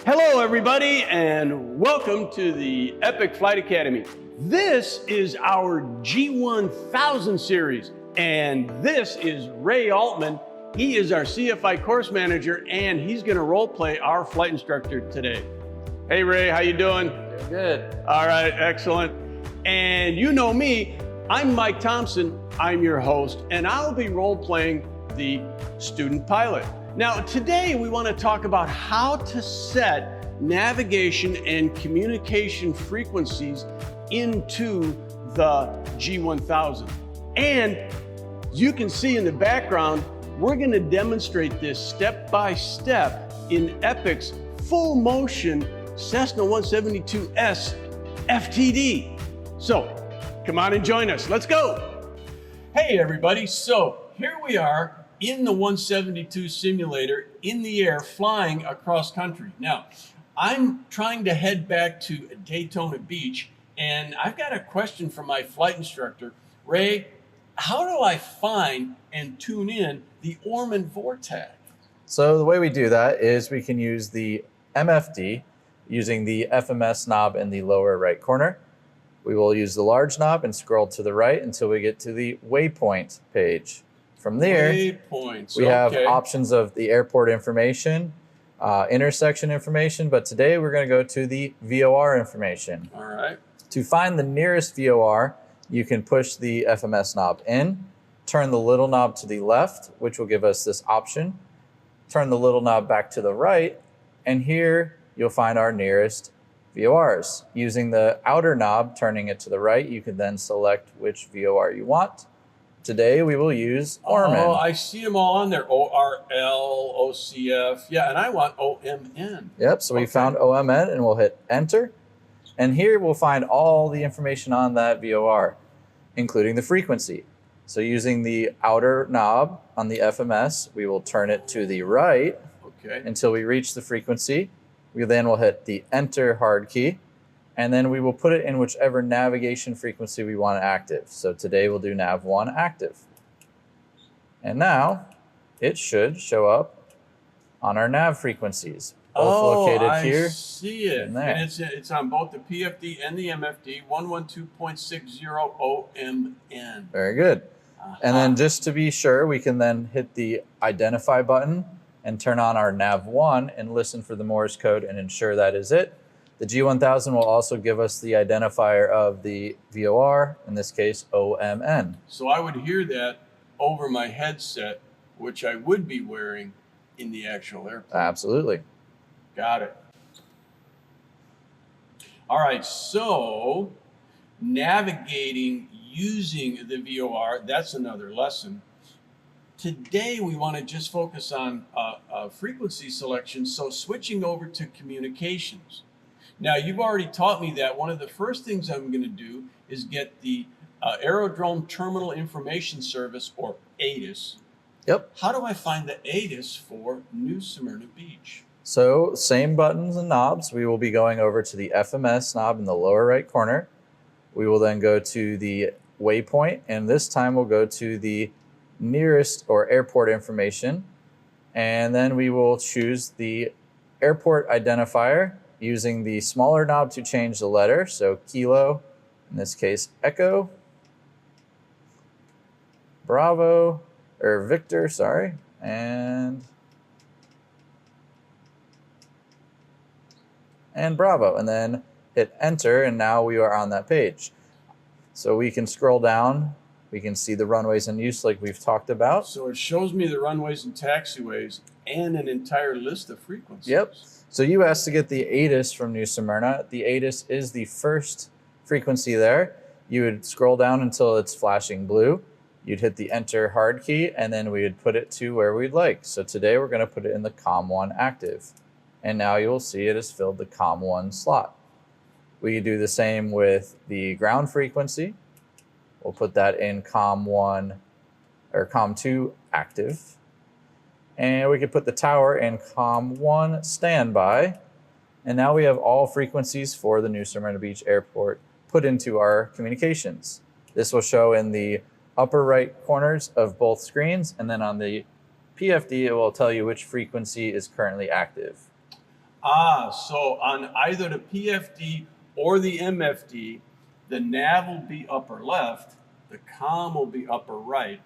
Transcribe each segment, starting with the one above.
Hello everybody and welcome to the Epic Flight Academy. This is our G1000 series and this is Ray Altmann. He is our CFI course manager and he's going to role play our flight instructor today. Hey Ray, how you doing? Doing good. All right, excellent. And you know me, I'm Mike Thompson, I'm your host, and I'll be role playing the student pilot. Now, today we want to talk about how to set navigation and communication frequencies into the G1000. And you can see in the background, we're going to demonstrate this step by step in Epic's full motion Cessna 172S FTD. So come on and join us. Let's go. Hey everybody. So here we are in the 172 simulator in the air flying across country. Now, I'm trying to head back to Daytona Beach and I've got a question from my flight instructor. Ray, how do I find and tune in the Orman VORTAC? So the way we do that is we can use the MFD using the FMS knob in the lower right corner. We will use the large knob and scroll to the right until we get to the waypoint page. From there, Waypoints. we have options of the airport information, intersection information, but today we're going to go to the VOR information. All right. To find the nearest VOR, you can push the FMS knob in, turn the little knob to the left, which will give us this option, turn the little knob back to the right, and here you'll find our nearest VORs. Using the outer knob, turning it to the right, you can then select which VOR you want. Today we will use Orman. Oh, I see them all on there. ORL, OCF. Yeah, and I want OMN. Yep, so we found OMN and we'll hit enter. And here we'll find all the information on that VOR, including the frequency. So using the outer knob on the FMS, we will turn it to the right until we reach the frequency. We then will hit the enter hard key. And then we will put it in whichever navigation frequency we want active. So today we'll do nav 1 active. And now it should show up on our nav frequencies. Both located here. I see it. And there. And it's on both the PFD and the MFD, 112.60 OMN. Very good. And then just to be sure, we can then hit the identify button and turn on our nav 1 and listen for the Morse code and ensure that is it. The G1000 will also give us the identifier of the VOR, in this case, OMN. So I would hear that over my headset, which I would be wearing in the actual airplane. Absolutely. Got it. All right, so navigating using the VOR, that's another lesson. Today we want to just focus on frequency selection, so switching over to communications. Now, you've already taught me that one of the first things I'm going to do is get the Aerodrome Terminal Information Service, or ATIS. Yep. How do I find the ATIS for New Smyrna Beach? So same buttons and knobs. We will be going over to the FMS knob in the lower right corner. We will then go to the waypoint, and this time we'll go to the nearest or airport information. And then we will choose the airport identifier, using the smaller knob to change the letter, so kilo, in this case echo, bravo, or Victor, sorry, and bravo, and then hit enter, and now we are on that page. So we can scroll down, we can see the runways in use like we've talked about. So it shows me the runways and taxiways and an entire list of frequencies. Yep. So you asked to get the ATIS from New Smyrna. The ATIS is the first frequency there. You would scroll down until it's flashing blue. You'd hit the enter hard key, and then we would put it to where we'd like. So today we're going to put it in the COM 1 active. And now you'll see it has filled the COM 1 slot. We do the same with the ground frequency. We'll put that in COM 1 or COM 2 active. And we could put the tower in COM 1 standby. And now we have all frequencies for the New Smyrna Beach Airport put into our communications. This will show in the upper right corners of both screens, and then on the PFD, it will tell you which frequency is currently active. So on either the PFD or the MFD, the nav will be upper left, the COM will be upper right.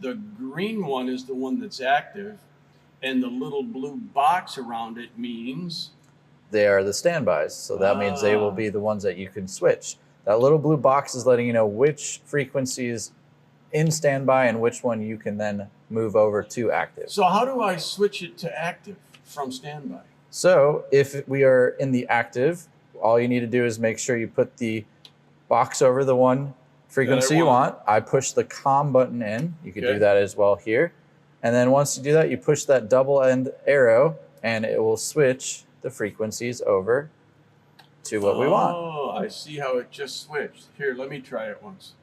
The green one is the one that's active, and the little blue box around it means? They are the standbys. So that means they will be the ones that you can switch. That little blue box is letting you know which frequency is in standby and which one you can then move over to active. So how do I switch it to active from standby? So if we are in the active, all you need to do is make sure you put the box over the one frequency you want. I push the COM button in. You can do that as well here. And then once you do that, you push that double end arrow and it will switch the frequencies over to what we want. Oh, I see how it just switched. Here, let me try it once.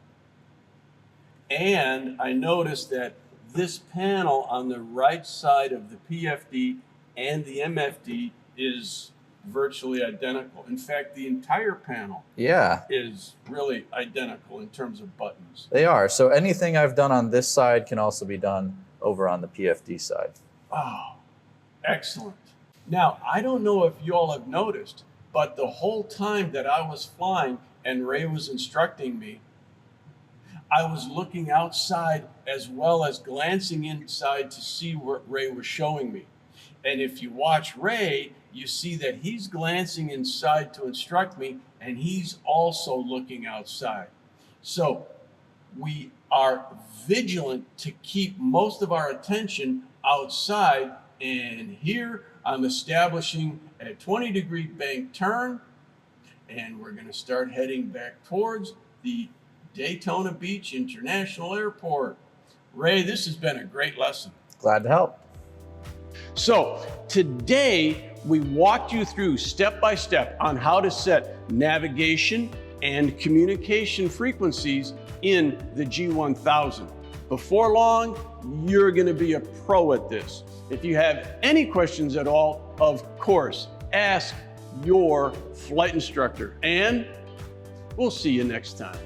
And I noticed that this panel on the right side of the PFD and the MFD is virtually identical. In fact, the entire panel is really identical in terms of buttons. They are. So anything I've done on this side can also be done over on the PFD side. Oh, excellent. Now, I don't know if you all have noticed, but the whole time that I was flying and Ray was instructing me, I was looking outside as well as glancing inside to see what Ray was showing me. And if you watch Ray, you see that he's glancing inside to instruct me, and he's also looking outside. So we are vigilant to keep most of our attention outside. And here I'm establishing a 20-degree bank turn, and we're going to start heading back towards the Daytona Beach International Airport. Ray, this has been a great lesson. Glad to help. So today we walked you through step by step on how to set navigation and communication frequencies in the G1000. Before long, you're going to be a pro at this. If you have any questions at all, of course, ask your flight instructor, and we'll see you next time.